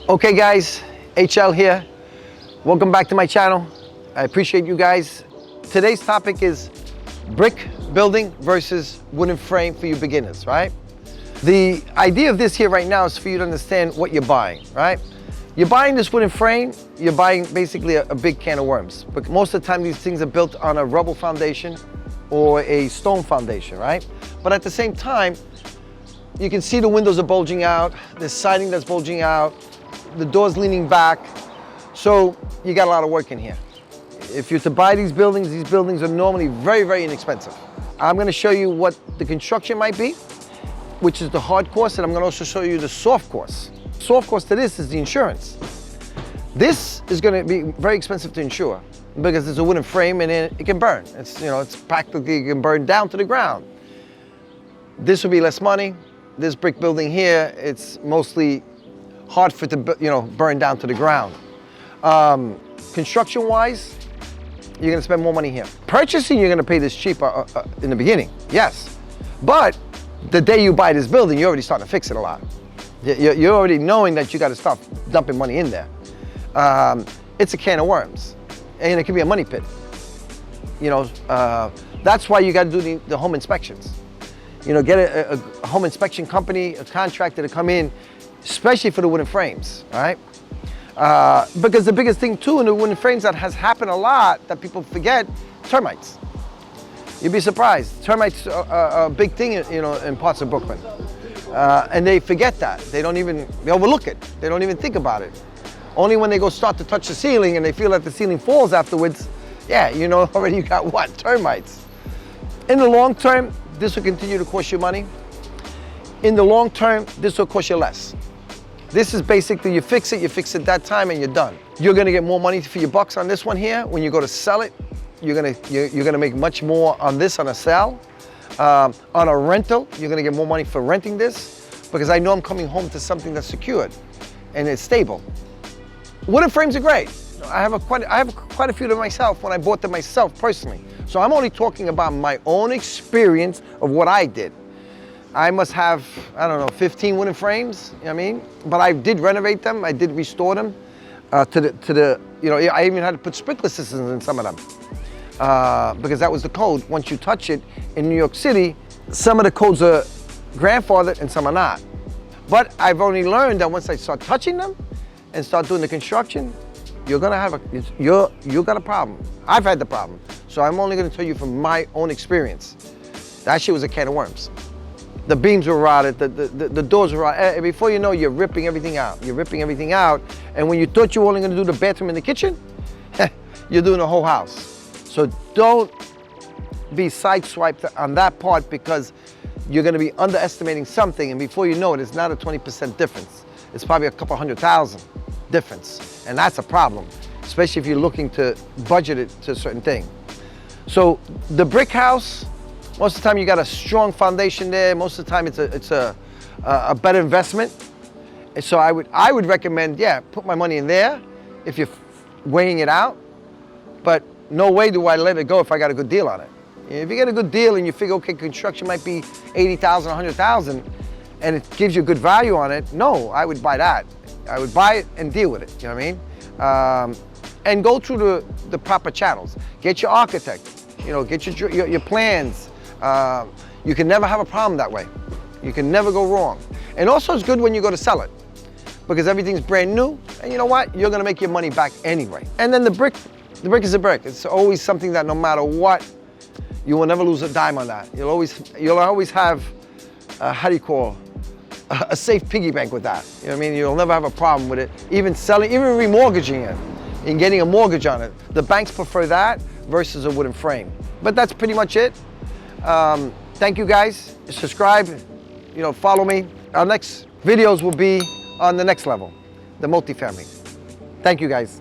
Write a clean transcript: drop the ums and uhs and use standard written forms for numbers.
Okay guys, HL here. Welcome back to my channel. I appreciate you guys. Today's topic is brick building versus wooden frame for you beginners, right? The idea of this here right now is for you to understand what you're buying, right? You're buying this wooden frame, you're buying basically a big can of worms. But most of the time these things are built on a rubble foundation or a stone foundation, right? But at the same time, you can see the windows are bulging out, there's siding that's bulging out, the door's leaning back. So you got a lot of work in here. If you're to buy these buildings are normally very, very inexpensive. I'm gonna show you what the construction might be, which is the hard cost, and I'm gonna also show you the soft cost. Soft cost to this is the insurance. This is gonna be very expensive to insure because it's a wooden frame and it can burn. It's practically, it can burn down to the ground. This will be less money. This brick building here, it's mostly hard for it to burn down to the ground. Construction-wise, you're gonna spend more money here. Purchasing, you're gonna pay this cheaper in the beginning, yes. But the day you buy this building, you're already starting to fix it a lot. You're already knowing that you gotta start dumping money in there. It's a can of worms, and it can be a money pit. That's why you gotta do the home inspections. Get a home inspection company, a contractor to come in, especially for the wooden frames, all right? Because the biggest thing too in the wooden frames that has happened a lot that people forget, termites. You'd be surprised. Termites are a big thing, in parts of Brooklyn. And they forget that. They overlook it. They don't even think about it. Only when they go start to touch the ceiling and they feel that the ceiling falls afterwards, yeah, already you got what? Termites. In the long term, this will continue to cost you money. In the long term, this will cost you less. This is basically, you fix it that time and you're done. You're gonna get more money for your bucks on this one here. When you go to sell it, you're gonna make much more on this on a sale. On a rental, you're gonna get more money for renting this because I know I'm coming home to something that's secured and it's stable. Wooden frames are great. I have quite a few of them myself when I bought them myself personally. So I'm only talking about my own experience of what I did. I must have, 15 wooden frames, you know what I mean? But I did renovate them, I did restore them I even had to put sprinkler systems in some of them because that was the code. Once you touch it in New York City, some of the codes are grandfathered and some are not. But I've only learned that once I start touching them and start doing the construction, you got a problem. I've had the problem. So I'm only gonna tell you from my own experience. That shit was a can of worms. The beams were rotted, the doors were rotted. Before you know, you're ripping everything out. You're ripping everything out. And when you thought you were only gonna do the bathroom and the kitchen, you're doing the whole house. So don't be sideswiped on that part because you're gonna be underestimating something, and before you know it, it's not a 20% difference. It's probably a couple $100,000 difference. And that's a problem, especially if you're looking to budget it to a certain thing. So the brick house, most of the time you got a strong foundation there. Most of the time it's a better investment. And so I would recommend, yeah, put my money in there if you're weighing it out. But no way do I let it go if I got a good deal on it. If you get a good deal and you figure, okay, construction might be 80,000, 100,000, and it gives you a good value on it, no, I would buy that. I would buy it and deal with it, you know what I mean? And go through the proper channels. Get your architect, get your plans. You can never have a problem that way. You can never go wrong. And also it's good when you go to sell it because everything's brand new, and you know what? You're gonna make your money back anyway. And then the brick is a brick. It's always something that no matter what, you will never lose a dime on that. You'll always have, a safe piggy bank with that. You know what I mean? You'll never have a problem with it. Even selling, even remortgaging it and getting a mortgage on it. The banks prefer that versus a wooden frame. But that's pretty much it. Thank you guys. Subscribe, follow me. Our next videos will be on the next level, the multifamily. Thank you guys.